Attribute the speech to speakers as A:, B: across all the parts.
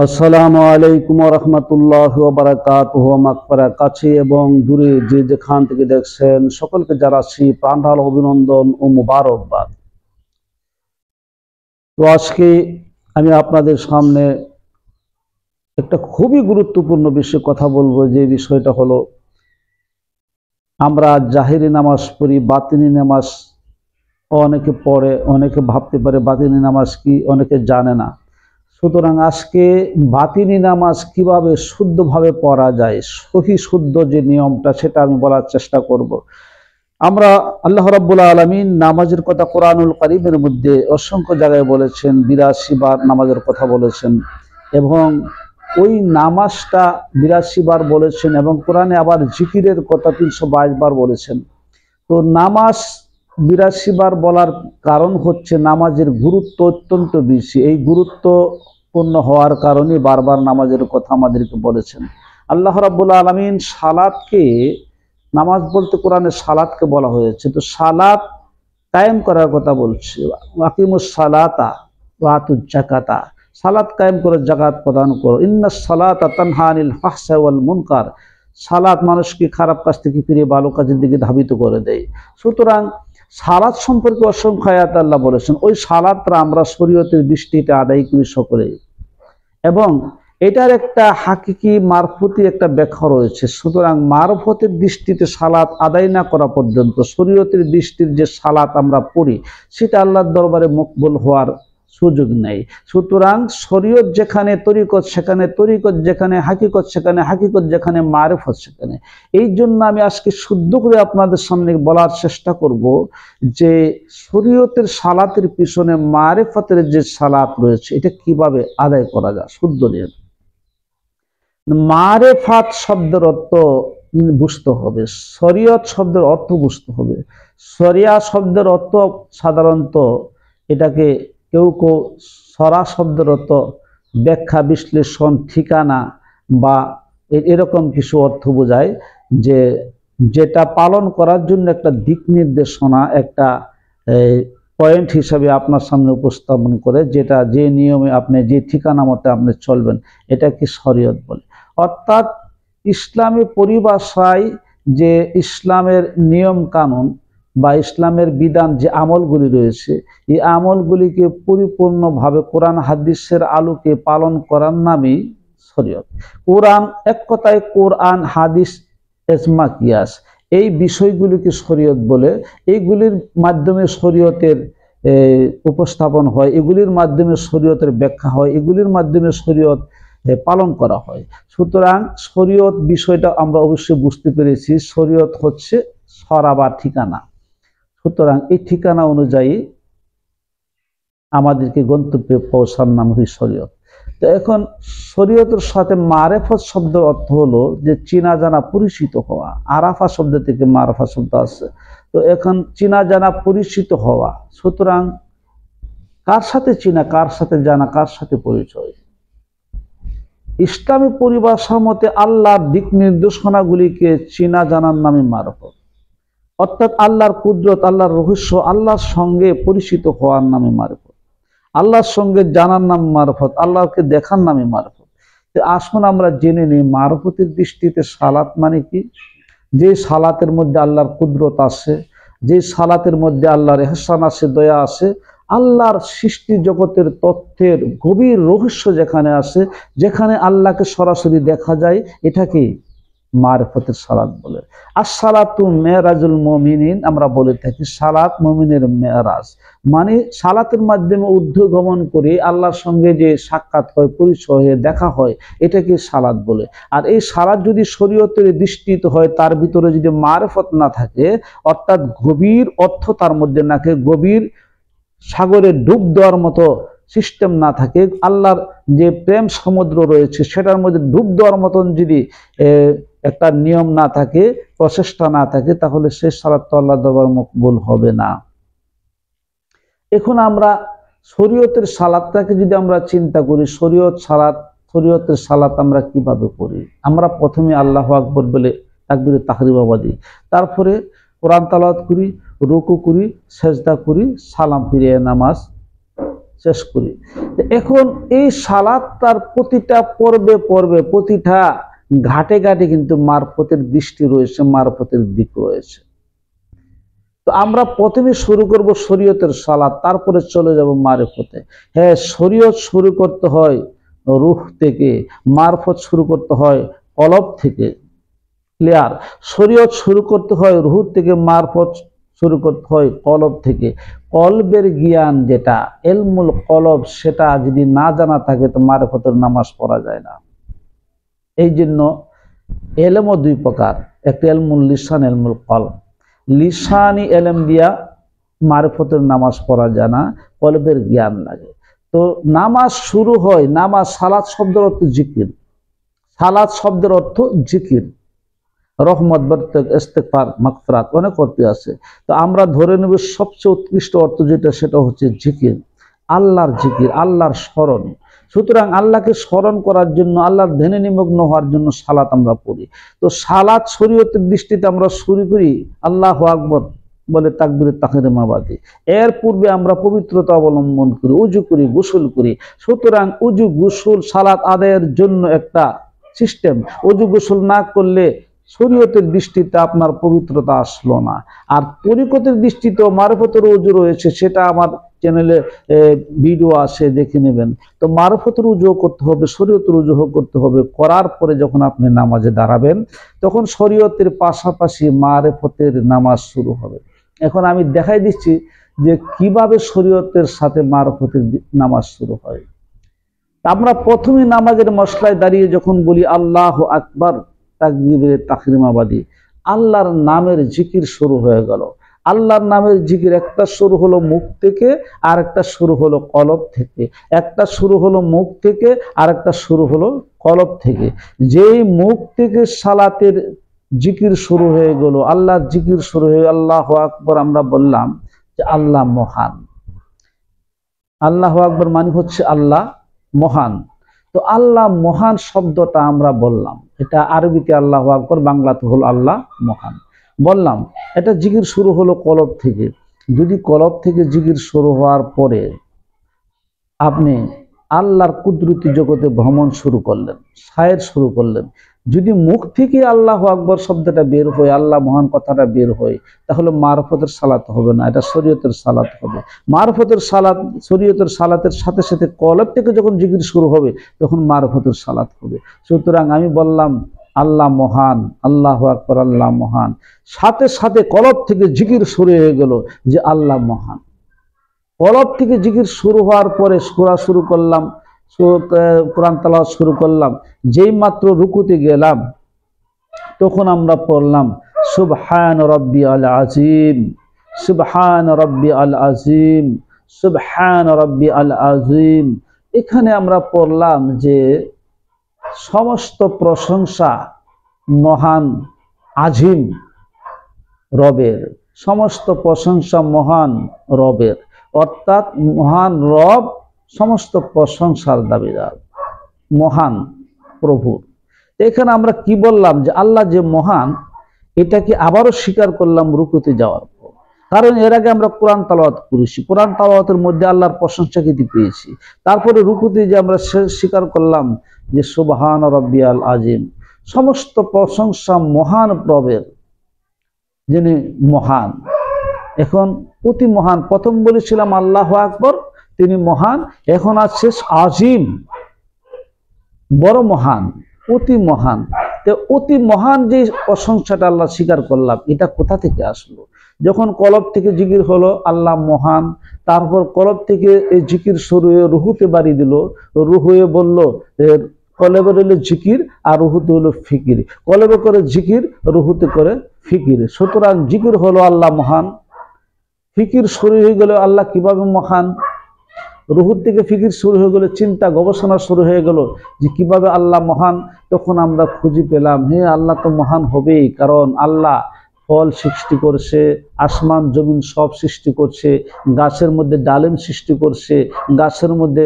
A: আসসালামু আলাইকুম ওয়া রাহমাতুল্লাহি ওয়া বারাকাতুহু। মাগফিরাত কাছে এবং দূরে যে যেখান থেকে দেখছেন সকলকে জানাচ্ছি প্রাণঢাল অভিনন্দন ও মুবারকবাদ। তো আজকে আমি আপনাদের সামনে একটা খুবই গুরুত্বপূর্ণ বিষয়ে কথা বলবো। যে বিষয়টা হলো, আমরা জাহেরি নামাজ পড়ি, বাতিনি নামাজ অনেকে পড়ে, অনেকে ভাবতে পারে বাতিনি নামাজ কি, অনেকে জানে না। সুতরাং আজকে বাতিনি নামাজ কিভাবে শুদ্ধভাবে পড়া যায়, সহি শুদ্ধ যে নিয়মটা, সেটা আমি বলার চেষ্টা করব। আমরা আল্লাহ রাব্বুল আলামিন নামাজের কথা কোরআনুল কারীমের মধ্যে অসংখ্য জায়গায় বলেছেন, ৮২ বার নামাজের কথা বলেছেন, এবং ওই নামাজটা ৮২ বার বলেছেন, এবং কোরআনে আবার জিকিরের কথা ৩২২ বার বলেছেন। তো নামাজ ৮২ বার বলার কারণ হচ্ছে নামাজের গুরুত্ব অত্যন্ত বেশি। এই গুরুত্বপূর্ণ হওয়ার কারণে বারবার নামাজের কথা আমাদেরকে বলেছেন। আল্লাহ রাব্বুল আলামিন সালাতকে, নামাজ বলতে কোরআনে সালাতকে বলা হয়েছে, তো সালাত কায়েম করার কথা বলছে। আকিমুস সালাতা ওয়া আতুজ যাকাতা, সালাত কায়েম করে যাকাত প্রদান করো। ইন্নাস সালাতা তানহা আনিল ফাহশা ওয়াল মুনকার, সালাত মানুষকে খারাপ কাজ থেকে ফিরিয়ে ভালো কাজের দিকে ধাবিত করে দেয়। সুতরাং সালাত সম্পর্কে অসংখ্য আয়াত আল্লাহ বলেছেন। ওই সালাতটা আমরা শরীয়তের দৃষ্টিতে আদায় করি সকলে, এবং এটার একটা হাকিকি মারফতি একটা ব্যাখ্যা রয়েছে। সুতরাং মারফতের দৃষ্টিতে সালাত আদায় না করা পর্যন্ত শরীয়তের দৃষ্টির যে সালাত আমরা পড়ি, সেটা আল্লাহর দরবারে মকবুল হওয়ার সুযোগ নেই। সুতরাং শরীয়ত যেখানে তরিকত সেখানে তরিকত, যেখানে হাকিকত সেখানে হাকিকত, যেখানে মারফত সেখানে। এই জন্য আমি আজকে শুদ্ধ করে আপনাদের সামনে বলার চেষ্টা করব যে শরীয়তের সালাতের পিছনে মারফতের যে সালাত রয়েছে, এটা কিভাবে আদায় করা যায় শুদ্ধ নিয়ে। মারেফাত শব্দের অর্থ বুঝতে হবে, শরীয়ত শব্দের অর্থ বুঝতে হবে। শরিয়া শব্দের অর্থ সাধারণত এটাকে কেউ কেউ সরা শব্দের অর্থ ব্যাখ্যা, বিশ্লেষণ, ঠিকানা বা এরকম কিছু অর্থ বোঝায়, যে যেটা পালন করার জন্য একটা দিক নির্দেশনা, একটা পয়েন্ট হিসাবে আপনার সামনে উপস্থাপন করে, যেটা যে নিয়মে আপনি যে ঠিকানা মতে আপনি চলবেন, এটাকে শরীয়ত বলে। অর্থাৎ ইসলামী পরিভাষায় যে ইসলামের নিয়ম কানুন বা ইসলামের বিধান, যে আমলগুলি রয়েছে, এই আমলগুলিকে পরিপূর্ণভাবে কোরআন হাদিসের আলোকে পালন করার নামই শরীয়ত। কোরআন, এক কথায় কোরআন, হাদিস, ইজমা, কিয়াস, এই বিষয়গুলিকে শরীয়ত বলে। এইগুলির মাধ্যমে শরীয়তের উপস্থাপন হয়, এগুলির মাধ্যমে শরীয়তের ব্যাখ্যা হয়, এগুলির মাধ্যমে শরীয়ত পালন করা হয়। সুতরাং শরীয়ত বিষয়টা আমরা অবশ্যই বুঝতে পেরেছি। শরীয়ত হচ্ছে সরা বা ঠিকানা। সুতরাং এই ঠিকানা অনুযায়ী আমাদেরকে গন্তব্যে পৌঁছার নাম হয় শরীয়ত। তো এখন শরীয়তের সাথে মারেফত শব্দের অর্থ হলো যে চেনা জানা, পরিচিত হওয়া। আরাফা শব্দ থেকে মারফা শব্দ আছে। তো এখন চেনা জানা, পরিচিত হওয়া। সুতরাং কার সাথে চেনা, কার সাথে জানা, কার সাথে পরিচয়। ইসলামী পরিভাষা মতে আল্লাহর দিক নির্দেশনাগুলিকে চেনা জানার নামে মারফত। অর্থাৎ আল্লাহর কুদরত, আল্লাহর রহস্য, আল্লাহর সঙ্গে পরিচিত হওয়ার নামে মারফত। আল্লাহর সঙ্গে জানার নাম মারফত, আল্লাহকে দেখার নামে মারফত। আসুন আমরা জেনে নিই মারফতের দৃষ্টিতে সালাত মানে কি। যে সালাতের মধ্যে আল্লাহর কুদরত আছে, যে সালাতের মধ্যে আল্লাহর ইহসান আছে, দয়া আছে, আল্লাহর সৃষ্টি জগতের তথ্যের গভীর রহস্য যেখানে আছে, যেখানে আল্লাহকে সরাসরি দেখা যায়, এটাকে মারফতের সালাত বলে। আর সালাতু মেরাজুল মুমিনিন, আমরা বলে থাকি সালাত মুমিনের মেরাজ। মানে সালাতের মাধ্যমে ঊর্ধ্বগমন করে আল্লাহর সঙ্গে যে সাক্ষাৎ হয়, পরিচয় হয়ে দেখা হয়, এটাকে সালাত বলে। আর এই সালাত যদি শরীয়তের দৃষ্টিতে হয়, তার ভিতরে যদি মারফত না থাকে, অর্থাৎ গভীর অর্থ তার মধ্যে না থাকে, গভীর সাগরে ডুব দেওয়ার মতো সিস্টেম না থাকে, আল্লাহর যে প্রেম সমুদ্র রয়েছে সেটার মধ্যে ডুব দেওয়ার মতন যদি একটা নিয়ম না থাকে, প্রচেষ্টা না থাকে, তাহলে সে সালাত তো আল্লাহর দরবারে মকবুল হবে না। এখন আমরা শরীয়তের সালাতটাকে যদি আমরা চিন্তা করি, শরীয়তের সালাত আমরা কিভাবে করি। আমরা প্রথমে আল্লাহু আকবার বলে তাকবীরে তাহরিমা দিই, তারপরে কোরআন তেলাওয়াত করি, রুকু করি, সেজদা করি, সালাম ফিরিয়ে নামাজ শেষ করি। এখন এই সালাত তার প্রতিটা পর্বে পর্বে প্রতিটা ঘাটে ঘাটে কিন্তু মারফতের দৃষ্টি রয়েছে, মারফতের দিক রয়েছে। তো আমরা প্রথমে শুরু করব শরীয়তের সালাত, তারপরে চলে যাব মারফতে। হ্যাঁ, শরীয়ত শুরু করতে হয় রূহ থেকে, মারফত শুরু করতে হয় কলব থেকে। ক্লিয়ার? শরীয়ত শুরু করতে হয় রূহ থেকে, মারফত শুরু করতে হয় কলব থেকে। কলবের জ্ঞান যেটা ইলমুল কলব, সেটা যদি না জানা থাকে তো মারফতের নামাজ পড়া যায় না। এই জন্য এলেমও দুই প্রকার, একটা ইলমুল লিসান, ইলমুল কলব। লিসানি এলেম দিয়া মারফতের নামাজ পড়া যায় না, কলবের জ্ঞান লাগে। তো নামাজ শুরু হয়, নামাজ সালাত শব্দের অর্থ জিকির, সালাত শব্দের অর্থ জিকির, রহমত, বরকত, ইস্তেগফার, মাগফিরাত, অনেক অর্থ আছে। তো আমরা ধরে নেব সবচেয়ে উৎকৃষ্ট অর্থ যেটা, সেটা হচ্ছে জিকির, আল্লাহর জিকির, আল্লাহর স্মরণ। সুতরাং আল্লাহকে স্মরণ করার জন্য, আল্লাহর ধ্যানে নিমগ্ন হওয়ার জন্য সালাত আমরা পড়ি। তো সালাত শরীয়তের দৃষ্টিতে আমরা শুরু করি আল্লাহু আকবার বলে তাকবীরে তাহরিমা বাদে। এর পূর্বে আমরা পবিত্রতা অবলম্বন করি, উজু করি, গোসল করি। সুতরাং উজু, গোসল, সালাত আদায়ের জন্য একটা সিস্টেম। উজু গোসল না করলে শরীয়তের দৃষ্টিতে আপনার পবিত্রতা আসলো না। আর তরিকতের দৃষ্টিতেও মারফতের উজু রয়েছে, সেটা আমার চ্যানেলে ভিডিও আছে, দেখে নেবেন। তো মারফতের উজু করতে হবে, শরীয়তের উজু করতে হবে। করার পরে যখন আপনি নামাজে দাঁড়াবেন, তখন শরীয়তের পাশাপাশি মারফতের নামাজ শুরু হবে। এখন আমি দেখাই দিচ্ছি যে কিভাবে শরীয়তের সাথে মারফতের নামাজ শুরু হয়। আমরা প্রথমে নামাজের মশলায় দাঁড়িয়ে যখন বলি আল্লাহু আকবার তাকবীরে তাহরিমাবাদী, আল্লাহর নামের জিকির শুরু হয়ে গেল। আল্লাহর নামের জিকির একটা শুরু হলো মুখ থেকে, আর একটা শুরু হলো কলব থেকে। একটা শুরু হলো মুখ থেকে, আর একটা শুরু হলো কলব থেকে। যেই মুখ থেকে সালাতের জিকির শুরু হয়ে গেল, আল্লাহর জিকির শুরু হয়ে আল্লাহু আকবার, আমরা বললাম যে আল্লাহ মহান। আল্লাহু আকবার মানে হচ্ছে আল্লাহ মহান। তো আল্লাহ মহান শব্দটা আমরা বললাম, এটা আরবিতে আল্লাহু আকবার, বাংলাতে হলো আল্লাহ মহান বললাম। এটা জিকির শুরু হলো কলব থেকে। যদি কলব থেকে জিকির শুরু হওয়ার পরে আপনি আল্লাহর কুদরতি জগতে ভ্রমণ শুরু করলেন, সায়ের শুরু করলেন, যদি মুখ থেকে আল্লাহু আকবার শব্দটা বের হয়, আল্লাহ মহান কথাটা বের হয়, তাহলে মারফতের সালাত হবে না, এটা শরীয়তের সালাত হবে। মারফতের সালাত, শরীয়তের সালাতের সাথে সাথে কলব থেকে যখন জিকির শুরু হবে, তখন মারফতের সালাত হবে। সুতরাং আমি বললাম আল্লাহ মহান, আল্লাহু আকবার, আল্লাহ মহান, সাথে সাথে কলব থেকে জিকির শুরু হয়ে গেল যে আল্লাহ মহান। কলব থেকে জিকির শুরু হওয়ার পরে সূরা শুরু করলাম, কোরআন তেলাওয়াত শুরু করলাম। যেই মাত্র রুকুতে গেলাম, তখন আমরা পড়লাম সুবহান রাব্বিয়াল আযীম, সুবহান রাব্বিয়াল আযীম, সুবহান রাব্বিয়াল আযীম। এখানে আমরা পড়লাম যে সমস্ত প্রশংসা মহান আজিম রবের, সমস্ত প্রশংসা মহান রবের, অর্থাৎ মহান রব সমস্ত প্রশংসার দাবিদার, মহান প্রভুর। এখানে আমরা কি বললাম যে আল্লাহ যে মহান, এটাকে আবারও স্বীকার করলাম রুকুতে যাওয়ার পর। কারণ এর আগে আমরা কোরআন তেলাওয়াত করেছি, কোরআন তেলাওয়াতের মধ্যে আল্লাহর প্রশংসা কীর্তি পেয়েছি। তারপরে রুকুতে যে আমরা স্বীকার করলাম যে সুবহান রাব্বিয়াল আযীম, সমস্ত প্রশংসা মহান প্রভের, যিনি মহান। এখন অতি মহান, প্রথম বলেছিলাম আল্লাহু আকবার, তিনি মহান। এখন আছে আজিম, বড় মহান, অতি মহান। তো অতি মহান যে প্রশংসাটা আল্লাহ স্বীকার করলাম, এটা কোথা থেকে আসলো? যখন কলব থেকে জিকির হলো আল্লাহ মহান, তারপর কলব থেকে এই জিকির শুরু হয়ে রুহুতে বাড়ি দিল, রুহুয়ে বলল কলবে হলো জিকির আর রুহুতে হলো ফিকির, কলবে করে জিকির, রুহুতে করে ফিকির। সুতরাং জিকির হলো আল্লাহ মহান, ফিকির শুরু হয়ে গেল আল্লাহ কিভাবে মহান, রুহুর থেকে ফিকির শুরু হয়ে গেল, চিন্তা গবেষণা শুরু হয়ে গেল যে কিভাবে আল্লাহ মহান। তখন আমরা খুঁজে পেলাম, হ্যাঁ আল্লাহ তো মহান হবেই, কারণ আল্লাহ ফল সৃষ্টি করছে, আসমান জমিন সব সৃষ্টি করছে, গাছের মধ্যে ডালিম সৃষ্টি করছে, গাছের মধ্যে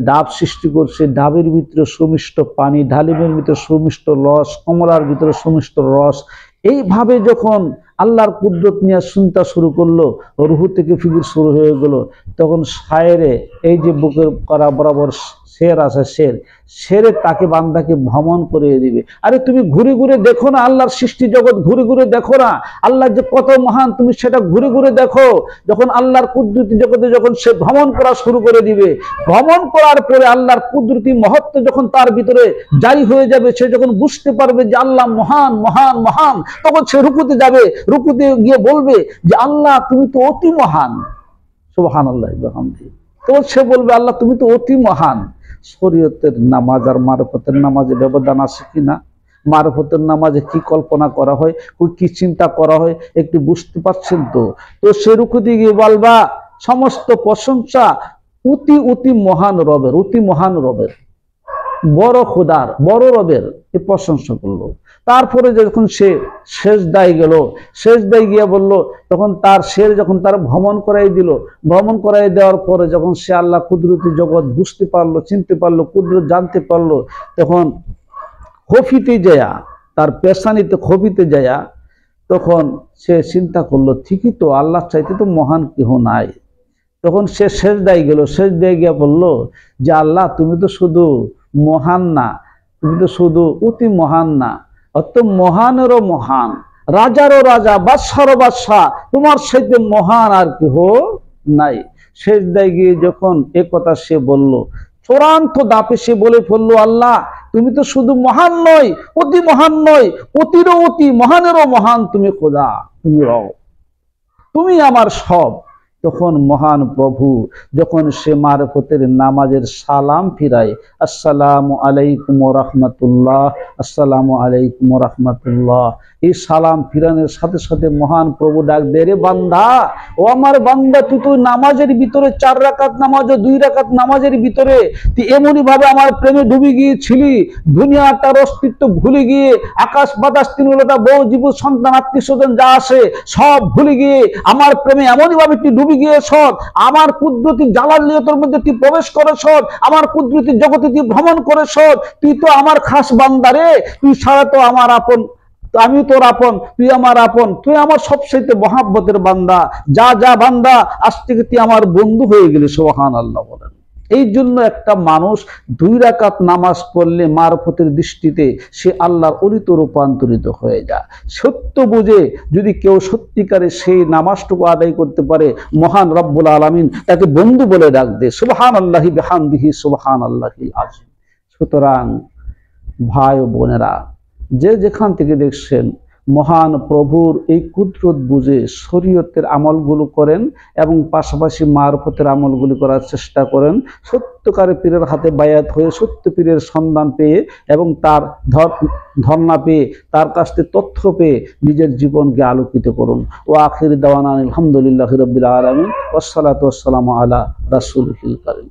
A: ডাব সৃষ্টি করছে, ডাবের ভিতরে সুমিষ্ট পানি, ডালিমের ভিতরে সুমিষ্ট রস, কমলার ভিতরে সুমিষ্ট রস। এইভাবে যখন আল্লাহর কুদরত নিয়ে চিন্তা শুরু করলো, রুহু থেকে ফিকির শুরু হয়ে গেল। তখন শায়েরে এই যে বুকের করা বরাবর শের আছে, শেরে তাকে বান্দাকে ভ্রমণ করিয়ে দিবে। আরে তুমি ঘুরে ঘুরে দেখো না আল্লাহর সৃষ্টি জগৎ, ঘুরে ঘুরে দেখো না আল্লাহ যে কত মহান, তুমি সেটা ঘুরে ঘুরে দেখো। যখন আল্লাহর কুদরতি জগতে যখন সে ভ্রমণ করা শুরু করে দিবে, ভ্রমণ করার পরে আল্লাহর কুদরতি মহত্ব যখন তার ভিতরে জারি হয়ে যাবে, সে যখন বুঝতে পারবে যে আল্লাহ মহান মহান মহান, তখন সে রুকুতে যাবে, রুকুতে গিয়ে বলবে যে আল্লাহ তুমি তো অতি মহান, সুবহানাল্লাহ বিহামদিহি। তখন সে বলবে আল্লাহ তুমি তো অতি মহান। শরীয়তের নামাজ আর মারফতের নামাজে ব্যবধান আছে কিনা? মারফতের নামাজে কি কল্পনা করা হয়, কি চিন্তা করা হয়, একটু বুঝতে পারছেন তো? তো সে রুকুতে গিয়ে বলবা সমস্ত প্রশংসা অতি অতি মহান রবের, অতি মহান রবের, বড় খোদার, বড় রবের এ প্রশংসা করলো। তারপরে যখন সে সেজদায় গেল, সেজদায় গিয়ে বলল, তখন তার শের যখন তার ভ্রমণ করাই দিল, ভ্রমণ করাই দেওয়ার পরে যখন সে আল্লাহ কুদরতি জগৎ বুঝতে পারলো, চিনতে পারলো, কুদরত জানতে পারলো, তখন খফিতে যায়া, তার পেশানিতে খফিতে যায়া তখন সে চিন্তা করলো ঠিকই তো, আল্লাহ চাইতে তো মহান কেহ নাই। তখন সে সেজদায় গেল, সেজদায় গিয়ে বলল যে আল্লাহ তুমি তো শুধু মহান না, তুমি তো শুধু অতি মহান না, অত মহানেরও মহান, রাজারও রাজা, বাদশারও বাদশাহ, তোমার সাথে মহান আর কেহ নাই। সেজদায় গিয়ে যখন এ কথা সে বলল, চূড়ান্ত দাপে সে বলে ফেললো আল্লাহ তুমি তো শুধু মহান নয়, অতি মহান নয়, অতিরও অতি, মহানেরও মহান, তুমি খোদা, তুমি রব, তুমি আমার সব। তখন মহান প্রভু যখন সে মারফতের নামাজের সালাম ফিরায়, আসসালামু আলাইকুম ওয়া রাহমাতুল্লাহ, আসসালামু আলাইকুম ওয়া রাহমাতুল্লাহ, এই সালাম ফিরানোর সাথে সাথে মহান প্রভু ডাক দেয়, রে বান্দা, ও আমার বান্দা, তুই তো নামাজের ভিতরে 4 রাকাত নামাজ ও 2 রাকাত নামাজের ভিতরে তুই এমনই ভাবে আমার প্রেমে ডুবে গিয়েছিলি, দুনিয়াটার অস্তিত্ব ভুলে গিয়ে, আকাশ বাতাস তিনলতা বউ জীব সন্তান আত্মীয় স্বজন যা আসে সব ভুলে গিয়ে আমার প্রেমে এমনই ভাবে তুই ডুবে গিয়েছ, আমার কুদরতি জালালিয়তের মধ্যে তুই প্রবেশ করেছ, আমার কুদরতি জগতে তুই ভ্রমণ করেছ, তুই তো আমার খাস বান্দা রে, তুই ছাড়া তো আমার আপন, আমি তোর আপন, তুই আমার আপন, তুই আমার সবচেয়ে মহাব্বতের বান্দা, যা যা বান্দা আজ থেকে তুই আমার বন্ধু হয়ে গেলি, সুবহানাল্লাহ বলেন। এই জন্য একটা মানুষ 2 রাকাত নামাজ পড়লে মারফতের দৃষ্টিতে সে আল্লাহর অলিতে রূপান্তরিত হয়ে যায়। সত্য বুঝে যদি কেউ সত্যিকারে সেই নামাজটুকু আদায় করতে পারে, মহান রব্বুল আলামিন তাকে বন্ধু বলে ডাকবে, সুবহানাল্লাহি বিহামদিহি, সুবহানাল্লাহিল আযীম। সুতরাং ভাই ও বোনেরা, যে যেখান থেকে দেখছেন, মহান প্রভুর এই কুদরত বুঝে শরীয়তের আমলগুলো করেন এবং পাশাপাশি মারফতের আমলগুলি করার চেষ্টা করেন। সত্যকারে পীরের হাতে বায়াত হয়ে সত্য পীরের সন্ধান পেয়ে এবং তার ধর্ণা পেয়ে, তার কাছ থেকে তথ্য পেয়ে নিজের জীবনকে আলোকিত করুন। ও আখির দাওয়ানা আলহামদুলিল্লাহি রাব্বিল আলামিন, ওয়াসসালাতু ওয়াসসালামু আলা রাসূলিল কারীম।